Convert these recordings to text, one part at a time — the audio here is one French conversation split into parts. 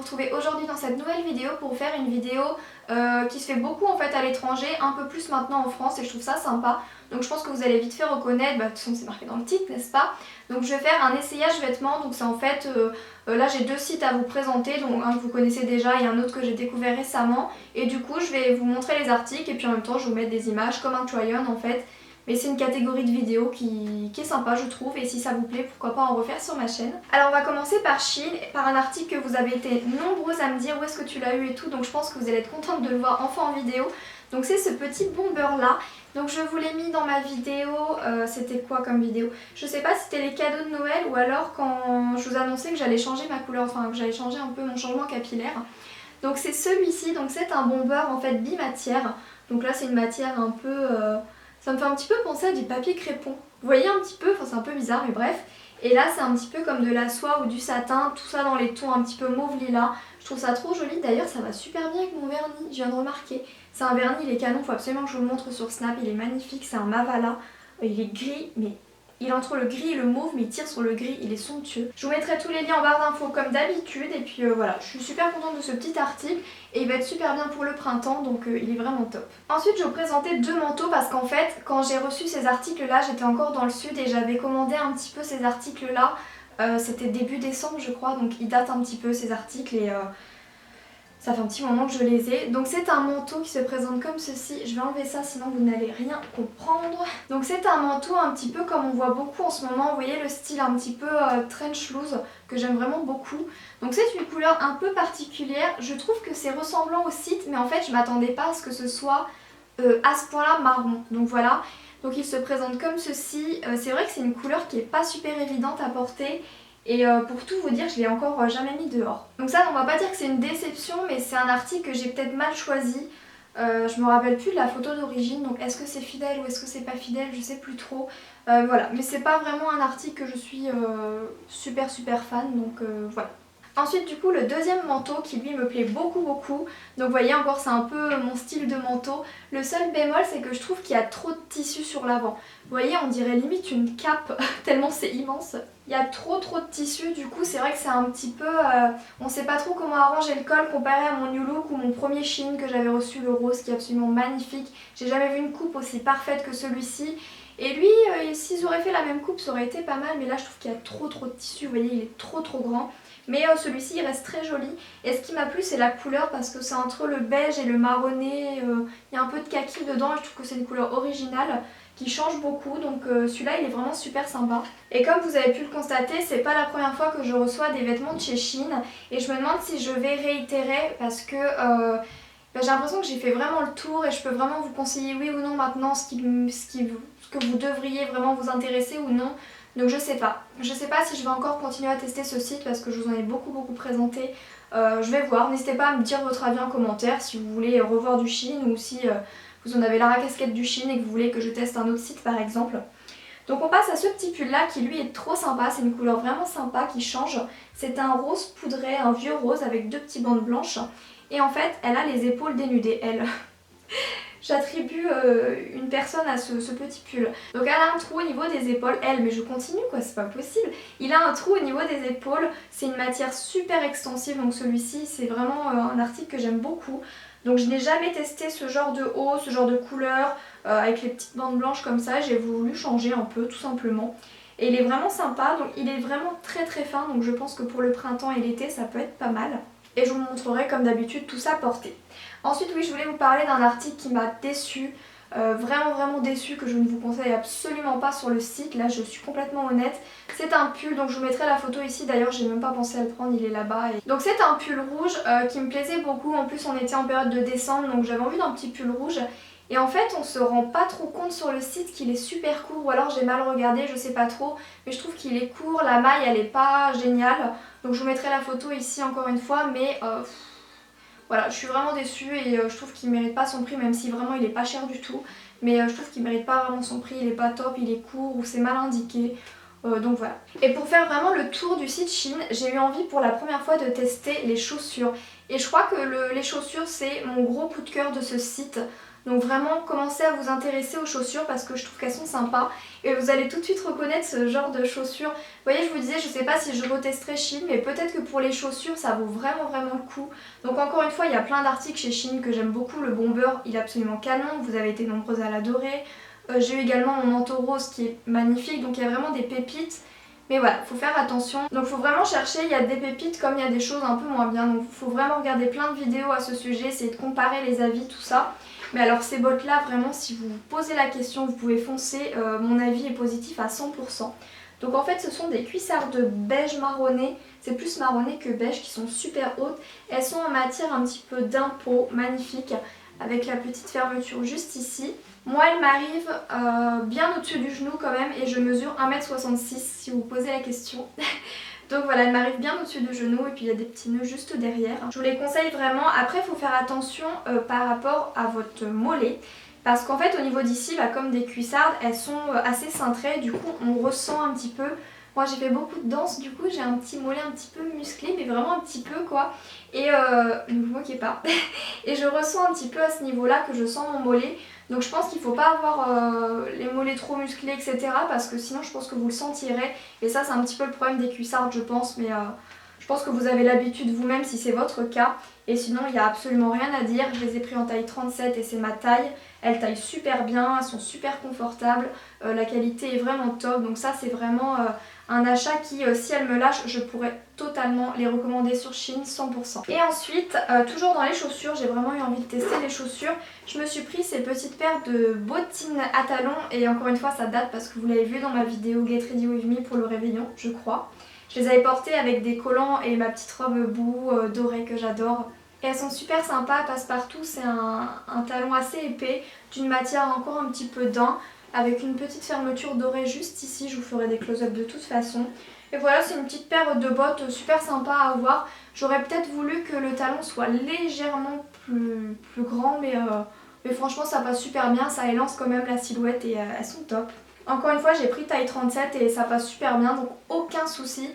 vous retrouver aujourd'hui dans cette nouvelle vidéo pour faire une vidéo qui se fait beaucoup en fait à l'étranger, un peu plus maintenant en France et je trouve ça sympa. Donc je pense que vous allez vite fait reconnaître, de toute façon c'est marqué dans le titre n'est-ce pas. Donc je vais faire un essayage vêtements, donc c'est en fait, là j'ai deux sites à vous présenter, donc un que vous connaissez déjà et un autre que j'ai découvert récemment. Et du coup je vais vous montrer les articles et puis en même temps je vais vous mettre des images comme un try-on en fait. Mais c'est une catégorie de vidéos qui est sympa je trouve et si ça vous plaît pourquoi pas en refaire sur ma chaîne. Alors on va commencer par Shein, par un article que vous avez été nombreux à me dire où est-ce que tu l'as eu et tout, donc je pense que vous allez être contente de le voir enfin en vidéo. Donc c'est ce petit bomber là, donc je vous l'ai mis dans ma vidéo, c'était quoi comme vidéo? Je sais pas si c'était les cadeaux de Noël ou alors quand je vous annonçais que j'allais changer ma couleur, enfin que j'allais changer un peu mon changement capillaire. Donc c'est celui-ci, donc c'est un bomber en fait bimatière, donc là c'est une matière un peu... ça me fait un petit peu penser à du papier crépon. Vous voyez un petit peu, enfin c'est un peu bizarre mais bref. Et là c'est un petit peu comme de la soie ou du satin, tout ça dans les tons un petit peu mauve lilas. Je trouve ça trop joli, d'ailleurs ça va super bien avec mon vernis, je viens de remarquer. C'est un vernis, il est canon, faut absolument que je vous le montre sur Snap, il est magnifique, c'est un Mavala. Il est gris, mais il est entre le gris et le mauve, mais il tire sur le gris, il est somptueux. Je vous mettrai tous les liens en barre d'infos comme d'habitude, et puis voilà, je suis super contente de ce petit article, et il va être super bien pour le printemps, donc il est vraiment top. Ensuite, je vais vous présenter deux manteaux, parce qu'en fait, quand j'ai reçu ces articles-là, j'étais encore dans le sud, et j'avais commandé un petit peu ces articles-là, c'était début décembre je crois, donc ils datent un petit peu ces articles, et... ça fait un petit moment que je les ai. Donc c'est un manteau qui se présente comme ceci. Je vais enlever ça sinon vous n'allez rien comprendre. Donc c'est un manteau un petit peu comme on voit beaucoup en ce moment. Vous voyez le style un petit peu trench loose que j'aime vraiment beaucoup. Donc c'est une couleur un peu particulière. Je trouve que c'est ressemblant au site mais en fait je m'attendais pas à ce que ce soit à ce point là marron. Donc voilà. Donc il se présente comme ceci. C'est vrai que c'est une couleur qui est pas super évidente à porter. Et pour tout vous dire, je l'ai encore jamais mis dehors. Donc ça, on va pas dire que c'est une déception, mais c'est un article que j'ai peut-être mal choisi. Je me rappelle plus de la photo d'origine, donc est-ce que c'est fidèle ou est-ce que c'est pas fidèle, je sais plus trop. Voilà, mais c'est pas vraiment un article que je suis super fan, donc voilà. Ensuite du coup le deuxième manteau qui lui me plaît beaucoup. Donc vous voyez encore c'est un peu mon style de manteau. Le seul bémol c'est que je trouve qu'il y a trop de tissu sur l'avant. Vous voyez on dirait limite une cape tellement c'est immense. Il y a trop de tissu, du coup c'est vrai que c'est un petit peu... on sait pas trop comment arranger le col comparé à mon New Look ou mon premier Shein que j'avais reçu, le rose qui est absolument magnifique. J'ai jamais vu une coupe aussi parfaite que celui-ci. Et lui, s'ils auraient fait la même coupe ça aurait été pas mal, mais là je trouve qu'il y a trop de tissu, vous voyez il est trop grand. Mais celui-ci il reste très joli. Et ce qui m'a plu c'est la couleur parce que c'est entre le beige et le marronné, il y a un peu de kaki dedans et je trouve que c'est une couleur originale qui change beaucoup, donc celui-là il est vraiment super sympa. Et comme vous avez pu le constater, c'est pas la première fois que je reçois des vêtements de chez Shein et je me demande si je vais réitérer parce que j'ai l'impression que j'ai fait vraiment le tour et je peux vraiment vous conseiller oui ou non maintenant ce que vous devriez vraiment vous intéresser ou non. Donc je sais pas si je vais encore continuer à tester ce site parce que je vous en ai beaucoup présenté. Je vais voir, n'hésitez pas à me dire votre avis en commentaire si vous voulez revoir du Shein ou si vous en avez la casquette du Shein et que vous voulez que je teste un autre site par exemple. Donc on passe à ce petit pull là qui lui est trop sympa, c'est une couleur vraiment sympa qui change. C'est un rose poudré, un vieux rose avec deux petites bandes blanches. Et en fait elle a les épaules dénudées, elle. J'attribue une personne à ce petit pull. Donc elle a un trou au niveau des épaules, elle, mais je continue quoi, c'est pas possible. Il a un trou au niveau des épaules, c'est une matière super extensive, donc celui-ci c'est vraiment un article que j'aime beaucoup. Donc je n'ai jamais testé ce genre de haut, ce genre de couleur, avec les petites bandes blanches comme ça, j'ai voulu changer un peu tout simplement. Et il est vraiment sympa, donc il est vraiment très fin, donc je pense que pour le printemps et l'été ça peut être pas mal. Et je vous montrerai comme d'habitude tout ça porté. Ensuite oui je voulais vous parler d'un article qui m'a déçue, vraiment déçue, que je ne vous conseille absolument pas sur le site, là je suis complètement honnête. C'est un pull, donc je vous mettrai la photo ici, d'ailleurs j'ai même pas pensé à le prendre, il est là-bas. Donc c'est un pull rouge qui me plaisait beaucoup, en plus on était en période de décembre donc j'avais envie d'un petit pull rouge. Et en fait on se rend pas trop compte sur le site qu'il est super court, ou alors j'ai mal regardé, je sais pas trop, mais je trouve qu'il est court, la maille elle est pas géniale. Donc je vous mettrai la photo ici encore une fois, mais voilà, je suis vraiment déçue et je trouve qu'il mérite pas son prix, même si vraiment il est pas cher du tout. Mais je trouve qu'il mérite pas vraiment son prix, il est pas top, il est court ou c'est mal indiqué. Donc voilà. Et pour faire vraiment le tour du site Shein, j'ai eu envie pour la première fois de tester les chaussures. Et je crois que les chaussures c'est mon gros coup de cœur de ce site. Donc vraiment commencez à vous intéresser aux chaussures parce que je trouve qu'elles sont sympas et vous allez tout de suite reconnaître ce genre de chaussures. Vous voyez, je vous disais, je sais pas si je retesterai Shein, mais peut-être que pour les chaussures ça vaut vraiment le coup. Donc encore une fois, il y a plein d'articles chez Shein que j'aime beaucoup. Le bomber, il est absolument canon, vous avez été nombreuses à l'adorer. J'ai eu également mon manteau rose qui est magnifique, donc il y a vraiment des pépites. Mais voilà, faut faire attention. Donc faut vraiment chercher, il y a des pépites comme il y a des choses un peu moins bien. Donc faut vraiment regarder plein de vidéos à ce sujet, essayer de comparer les avis, tout ça. Mais alors ces bottes là, vraiment si vous vous posez la question, vous pouvez foncer, mon avis est positif à 100%. Donc en fait ce sont des cuissardes beige marronné, c'est plus marronné que beige, qui sont super hautes. Elles sont en matière un petit peu d'impôt, magnifique, avec la petite fermeture juste ici. Moi elle m'arrive bien au-dessus du genou quand même et je mesure 1m66 si vous vous posez la question. Donc voilà, elle m'arrive bien au-dessus du genou et puis il y a des petits nœuds juste derrière. Je vous les conseille vraiment. Après il faut faire attention par rapport à votre mollet. Parce qu'en fait au niveau d'ici, bah, comme des cuissardes, elles sont assez cintrées. Du coup on ressent un petit peu. Moi j'ai fait beaucoup de danse, du coup j'ai un petit mollet un petit peu musclé, mais vraiment un petit peu quoi. Et ne vous moquez pas. Et je ressens un petit peu à ce niveau-là que je sens mon mollet. Donc je pense qu'il ne faut pas avoir les mollets trop musclés, etc. Parce que sinon je pense que vous le sentirez. Et ça c'est un petit peu le problème des cuissardes je pense. Mais je pense que vous avez l'habitude vous-même si c'est votre cas. Et sinon il n'y a absolument rien à dire. Je les ai pris en taille 37 et c'est ma taille. Elles taillent super bien, elles sont super confortables. La qualité est vraiment top. Donc ça c'est vraiment un achat qui, si elle me lâche, je pourrais totalement les recommander sur Shein 100%. Et ensuite, toujours dans les chaussures, j'ai vraiment eu envie de tester les chaussures. Je me suis pris ces petites paires de bottines à talons. Et encore une fois, ça date parce que vous l'avez vu dans ma vidéo Get Ready With Me pour le réveillon, je crois. Je les avais portées avec des collants et ma petite robe boue dorée que j'adore. Et elles sont super sympas, passe-partout. C'est un talon assez épais, d'une matière encore un petit peu daim, avec une petite fermeture dorée juste ici. Je vous ferai des close-up de toute façon. Et voilà, c'est une petite paire de bottes super sympa à avoir. J'aurais peut-être voulu que le talon soit légèrement plus grand, mais franchement ça passe super bien. Ça élance quand même la silhouette et elles sont top. Encore une fois, j'ai pris taille 37 et ça passe super bien, donc aucun souci.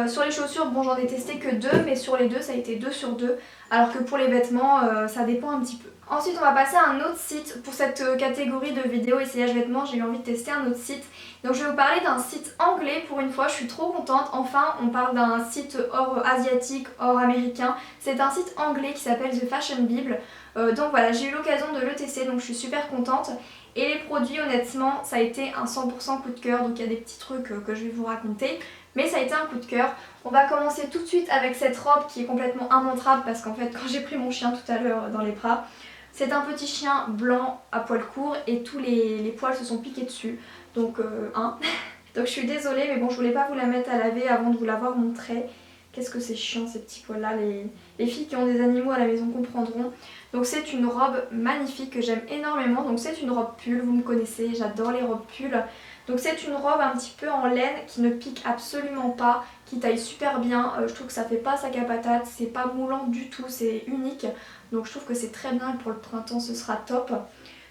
Sur les chaussures, bon j'en ai testé que 2, mais sur les deux ça a été 2 sur 2. Alors que pour les vêtements, ça dépend un petit peu. Ensuite on va passer à un autre site. Pour cette catégorie de vidéos essayage vêtements, j'ai eu envie de tester un autre site. Donc je vais vous parler d'un site anglais pour une fois, je suis trop contente. Enfin on parle d'un site hors asiatique, hors américain. C'est un site anglais qui s'appelle The Fashion Bible. Donc voilà, j'ai eu l'occasion de le tester, donc je suis super contente. Et les produits honnêtement ça a été un 100% coup de cœur. Donc il y a des petits trucs que je vais vous raconter. Mais ça a été un coup de cœur. On va commencer tout de suite avec cette robe qui est complètement immontrable parce qu'en fait quand j'ai pris mon chien tout à l'heure dans les bras, c'est un petit chien blanc à poils courts et tous les poils se sont piqués dessus. Donc donc je suis désolée mais bon je voulais pas vous la mettre à laver avant de vous l'avoir montré. Qu'est-ce que c'est chiant ces petits poils là, les filles qui ont des animaux à la maison comprendront. Donc c'est une robe magnifique que j'aime énormément. Donc c'est une robe pull, vous me connaissez, j'adore les robes pull. Donc c'est une robe un petit peu en laine qui ne pique absolument pas, qui taille super bien. Je trouve que ça fait pas sac à patate, c'est pas moulant du tout, c'est unique. Donc je trouve que c'est très bien et pour le printemps ce sera top.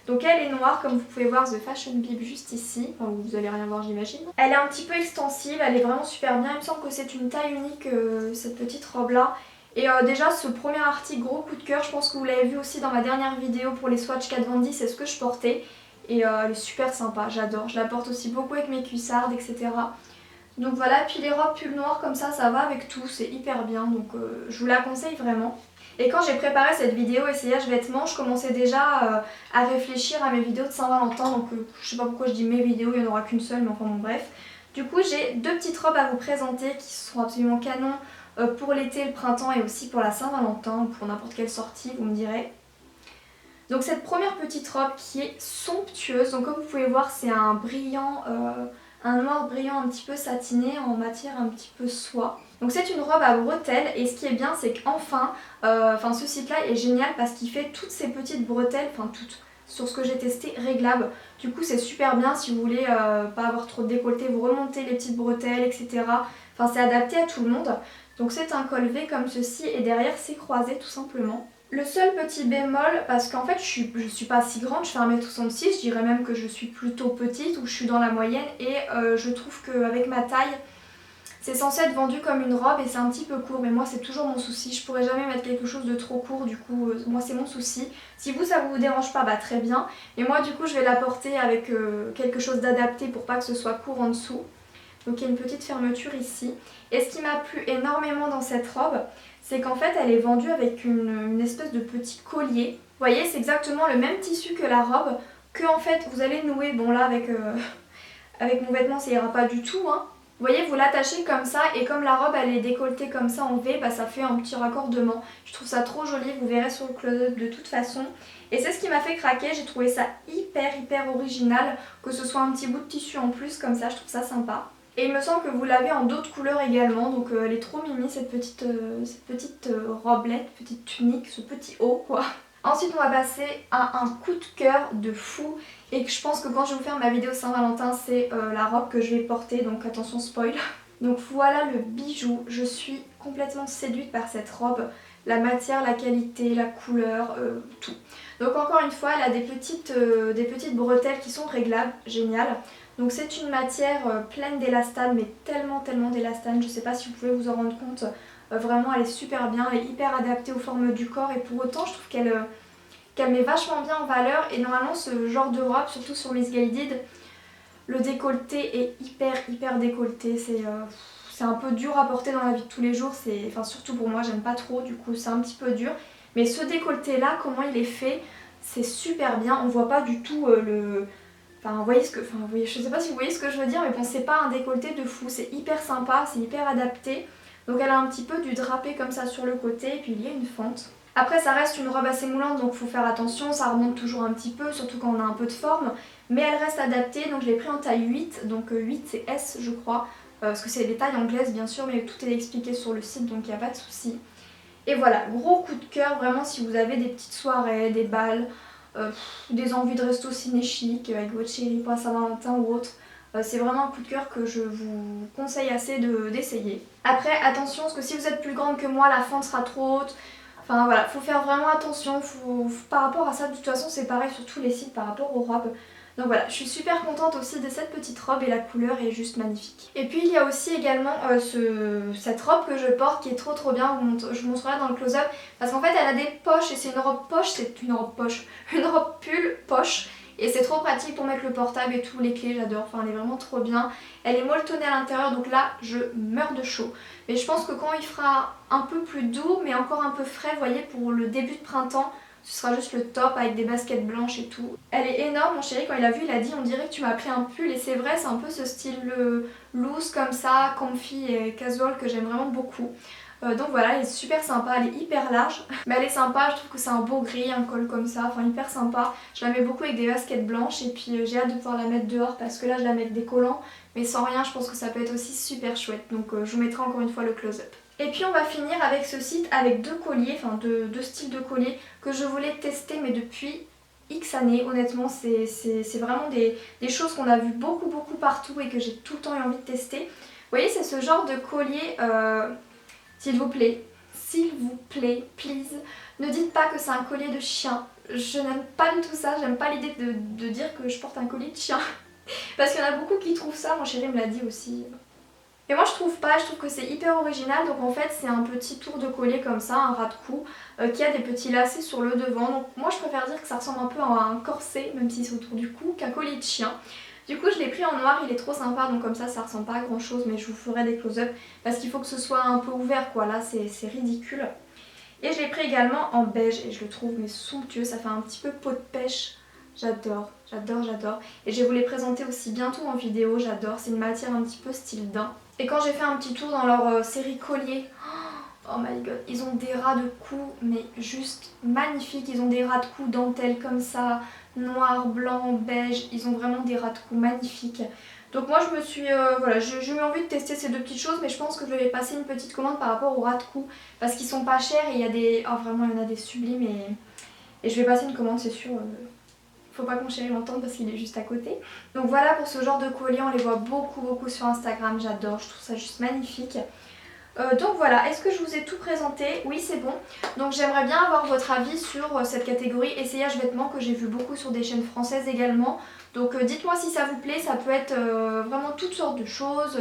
Donc elle est noire comme vous pouvez voir The Fashion Bib juste ici, enfin vous allez rien voir j'imagine. Elle est un petit peu extensive, elle est vraiment super bien, il me semble que c'est une taille unique cette petite robe là. Et déjà ce premier article gros coup de cœur, je pense que vous l'avez vu aussi dans ma dernière vidéo pour les Swatch 4 Vendy, c'est ce que je portais. Et elle est super sympa, j'adore, je la porte aussi beaucoup avec mes cuissardes etc. Donc voilà, puis les robes pull noires comme ça va avec tout, c'est hyper bien, donc je vous la conseille vraiment. Et quand j'ai préparé cette vidéo essayage vêtements, je commençais déjà à réfléchir à mes vidéos de Saint-Valentin. Donc je sais pas pourquoi je dis mes vidéos, il n'y en aura qu'une seule, mais enfin bon bref. Du coup j'ai deux petites robes à vous présenter qui seront absolument canon pour l'été, le printemps et aussi pour la Saint-Valentin ou pour n'importe quelle sortie, vous me direz. Donc cette première petite robe qui est somptueuse, donc comme vous pouvez voir c'est un brillant, un noir brillant un petit peu satiné en matière un petit peu soie. Donc c'est une robe à bretelles et ce qui est bien c'est qu'enfin, ce site là est génial parce qu'il fait toutes ces petites bretelles, enfin toutes, sur ce que j'ai testé, réglables. Du coup c'est super bien si vous voulez pas avoir trop de décolleté, vous remontez les petites bretelles etc. Enfin c'est adapté à tout le monde. Donc c'est un col V comme ceci et derrière c'est croisé tout simplement. Le seul petit bémol, parce qu'en fait je suis pas si grande, je fais 1m66, je dirais même que je suis plutôt petite ou je suis dans la moyenne et je trouve qu'avec ma taille, C'est censé être vendu comme une robe et c'est un petit peu court, mais moi c'est toujours mon souci. Je pourrais jamais mettre quelque chose de trop court, du coup moi c'est mon souci. Si vous ça vous dérange pas, bah très bien. Mais moi du coup je vais la porter avec quelque chose d'adapté pour pas que ce soit court en dessous. Donc il y a une petite fermeture ici. Et ce qui m'a plu énormément dans cette robe, c'est qu'en fait elle est vendue avec une espèce de petit collier. Vous voyez, c'est exactement le même tissu que la robe, que en fait vous allez nouer. Bon là avec, avec mon vêtement ça ira pas du tout, hein. Vous voyez, vous l'attachez comme ça et comme la robe elle est décolletée comme ça en V, bah ça fait un petit raccordement. Je trouve ça trop joli, vous verrez sur le close-up de toute façon. Et c'est ce qui m'a fait craquer, j'ai trouvé ça hyper original, que ce soit un petit bout de tissu en plus comme ça, je trouve ça sympa. Et il me semble que vous l'avez en d'autres couleurs également, donc elle est trop mimi cette petite robelette, petite tunique, ce petit haut quoi. Ensuite on va passer à un coup de cœur de fou et que je pense que quand je vais vous faire ma vidéo Saint-Valentin c'est la robe que je vais porter, donc attention spoil. Donc voilà le bijou, je suis complètement séduite par cette robe, la matière, la qualité, la couleur, tout. Donc encore une fois elle a des petites bretelles qui sont réglables, génial. Donc c'est une matière pleine d'élastane, mais tellement d'élastane, je sais pas si vous pouvez vous en rendre compte. Vraiment elle est super bien, elle est hyper adaptée aux formes du corps et pour autant je trouve qu'elle met vachement bien en valeur. Et normalement ce genre de robe, surtout sur Miss Guided, le décolleté est hyper décolleté. C'est un peu dur à porter dans la vie de tous les jours, enfin surtout pour moi j'aime pas trop, du coup c'est un petit peu dur. Mais ce décolleté là, comment il est fait, c'est super bien, on voit pas du tout le... Enfin, vous voyez je sais pas si vous voyez ce que je veux dire, mais bon, c'est pas un décolleté de fou, c'est hyper sympa, c'est hyper adapté. Donc elle a un petit peu du drapé comme ça sur le côté, et puis il y a une fente. Après ça reste une robe assez moulante, donc faut faire attention, ça remonte toujours un petit peu, surtout quand on a un peu de forme. Mais elle reste adaptée, donc je l'ai pris en taille 8, donc 8 c'est S je crois. Parce que c'est des tailles anglaises bien sûr, mais tout est expliqué sur le site, donc il n'y a pas de souci. Et voilà, gros coup de cœur vraiment si vous avez des petites soirées, des balles, des envies de resto ciné chic avec votre chérie pour Saint-Valentin ou autre. C'est vraiment un coup de cœur que je vous conseille assez d'essayer. Après attention parce que si vous êtes plus grande que moi la fente sera trop haute. Enfin voilà, faut faire vraiment attention par rapport à ça. De toute façon c'est pareil sur tous les sites par rapport aux robes. Donc voilà, je suis super contente aussi de cette petite robe et la couleur est juste magnifique. Et puis il y a aussi également cette robe que je porte qui est trop bien, je vous montrerai dans le close-up. Parce qu'en fait elle a des poches et c'est une robe poche, une robe pull poche. Et c'est trop pratique pour mettre le portable et tout, les clés j'adore, enfin elle est vraiment trop bien. Elle est molletonnée à l'intérieur donc là je meurs de chaud. Mais je pense que quand il fera un peu plus doux mais encore un peu frais, vous voyez, pour le début de printemps, ce sera juste le top avec des baskets blanches et tout. Elle est énorme, mon chéri quand il a vu il a dit on dirait que tu m'as pris un pull et c'est vrai, c'est un peu ce style loose comme ça, comfy et casual que j'aime vraiment beaucoup. Donc voilà, elle est super sympa, elle est hyper large, mais elle est sympa, je trouve que c'est un beau gris, un col comme ça, enfin hyper sympa. Je la mets beaucoup avec des baskets blanches et puis j'ai hâte de pouvoir la mettre dehors parce que là je la mets avec des collants, mais sans rien je pense que ça peut être aussi super chouette, donc je vous mettrai encore une fois le close-up. Et puis on va finir avec ce site avec deux colliers, enfin deux styles de colliers que je voulais tester mais depuis X années. Honnêtement c'est vraiment des choses qu'on a vu beaucoup partout et que j'ai tout le temps eu envie de tester. Vous voyez c'est ce genre de collier... s'il vous plaît, please, ne dites pas que c'est un collier de chien. Je n'aime pas du tout ça, j'aime pas l'idée de dire que je porte un collier de chien. Parce qu'il y en a beaucoup qui trouvent ça, mon chéri me l'a dit aussi. Et moi je trouve pas, je trouve que c'est hyper original. Donc en fait c'est un petit tour de collier comme ça, un ras de cou, qui a des petits lacets sur le devant. Donc moi je préfère dire que ça ressemble un peu à un corset, même si c'est autour du cou, qu'un collier de chien. Du coup je l'ai pris en noir, il est trop sympa, donc comme ça ressemble pas à grand chose, mais je vous ferai des close-up parce qu'il faut que ce soit un peu ouvert quoi, là c'est ridicule. Et je l'ai pris également en beige et je le trouve mais somptueux, ça fait un petit peu peau de pêche, j'adore. Et je vais vous les présenter aussi bientôt en vidéo, j'adore, c'est une matière un petit peu style daim. Et quand j'ai fait un petit tour dans leur série collier, oh my god, ils ont des ras de cou mais juste magnifiques, ils ont des ras de cou dentelle comme ça, noir, blanc, beige, ils ont vraiment des ras de cou magnifiques. Donc moi je me suis, voilà, j'ai eu envie de tester ces deux petites choses, mais je pense que je vais passer une petite commande par rapport aux ras de cou, parce qu'ils sont pas chers et il y a des, oh vraiment il y en a des sublimes et je vais passer une commande c'est sûr. Faut pas que mon chéri m'entende parce qu'il est juste à côté. Donc voilà pour ce genre de collier, on les voit beaucoup sur Instagram, j'adore, je trouve ça juste magnifique. Donc voilà, est-ce que je vous ai tout présenté? Oui c'est bon. Donc j'aimerais bien avoir votre avis sur cette catégorie essayage vêtements que j'ai vu beaucoup sur des chaînes françaises également. Donc dites-moi si ça vous plaît, ça peut être vraiment toutes sortes de choses.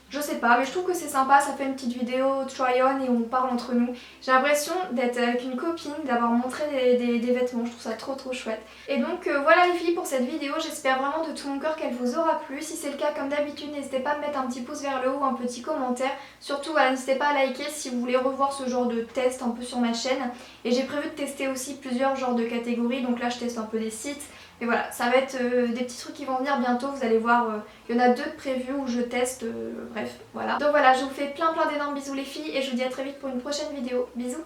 Je sais pas, mais je trouve que c'est sympa, ça fait une petite vidéo try on et on parle entre nous. J'ai l'impression d'être avec une copine, d'avoir montré des vêtements, je trouve ça trop chouette. Et donc voilà les filles pour cette vidéo, j'espère vraiment de tout mon cœur qu'elle vous aura plu. Si c'est le cas, comme d'habitude, n'hésitez pas à me mettre un petit pouce vers le haut ou un petit commentaire. Surtout voilà, n'hésitez pas à liker si vous voulez revoir ce genre de test un peu sur ma chaîne. Et j'ai prévu de tester aussi plusieurs genres de catégories, donc là je teste un peu des sites. Et voilà, ça va être des petits trucs qui vont venir bientôt, vous allez voir, il y en a 2 de prévus où je teste, bref, voilà. Donc voilà, je vous fais plein d'énormes bisous les filles et je vous dis à très vite pour une prochaine vidéo. Bisous!